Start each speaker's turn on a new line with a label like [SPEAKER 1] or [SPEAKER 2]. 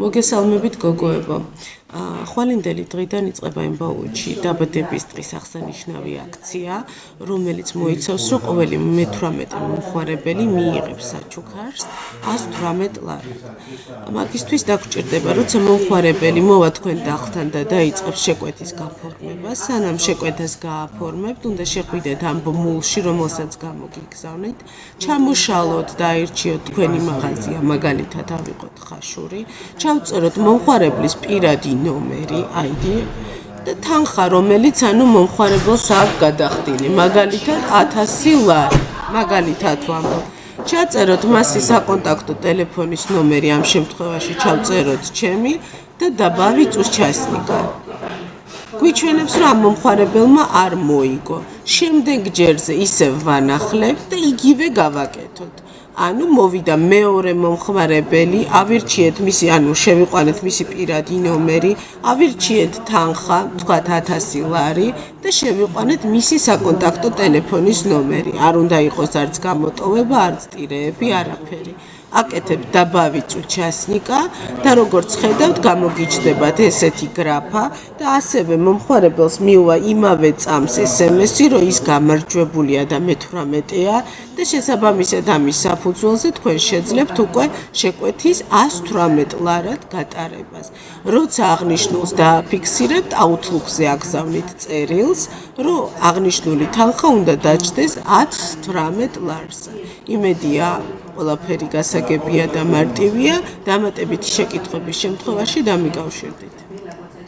[SPEAKER 1] მოგესალმებით გოგოებო. ხვალინდელი დღიდან იწყება იმბაუჩი დაბადების დღის აღსანიშნავი აქცია, რომელიც მოიცავს, რომ ყოველი მე-18 მომხმარებელი მიიღებს საჩუქარს 118 ლარად. მაგისთვის დაგჭირდება, როცა მომხმარებელი მოვა თქვენ დახლთან და დაიწყებს შეკვეთის გაფორმებას, სანამ შეკვეთას გააფორმებთ, უნდა შეხვიდეთ ამ ბმულში, რომელსაც გამოგიგზავნით, ჩამოშალოთ და აირჩიოთ თქვენი მაღაზია, მაგალითად ავიღოთ ხაშური, ჩავწეროთ მომხმარებლის პირადი ნომერი, ID და თანხა, რომელიც მომხმარებელს აქვს გადახდილი, მაგალითად 1000 ლარი, მაგალითად ვამბობ. ჩაწეროთ მასის საკონტაქტო ტელეფონის ნომერი, ამ შემთხვევაში ჩავწეროთ ჩემი და დაბავიწოს ჩასნიკა. გვიჩვენებს, რომ ამ მომხმარებელმა არ მოიგო. შემდეგ ჯერზე ისევ ვანახლებთ და იგივე გავაკეთოთ. ანუ მოვიდა მეორე მომხმარებელი, ავირჩიეთ მისი, შევიყვანეთ მისი პირადი ნომერი, ავირჩიეთ თანხა, თქვათ 1000 ლარი და შევიყვანეთ მისი საკონტაქტო ტელეფონის ნომერი. არ უნდა იყოს არც გამოტოვება, არც ტირეები, არაფერი. აკეთებ დაბავიწო ჩასნიკა და როგორც ხედავთ, გამოგიჩნდებათ ესეთი გრაფა და ასევე მომხმარებელს მიუვა იმავე წამს SMS-ი, რომ ის გამარჯვებულია და მე-18-ია და შესაბამისად ამის საფუძველზე თქვენ შეძლებთ უკვე შეკვეთის 118 ლარად გატარებას. როცა აღნიშნულს დააფიქსირებთ, Outlook-ზე აგზავნით წერილს, რომ აღნიშნული თანხა უნდა დაჯდეს 118 ლარზე. იმედია, ყველაფერი გასაგებია და მარტივია, დამატებითი შეკითხვების შემთხვევაში დამიკავშირდით.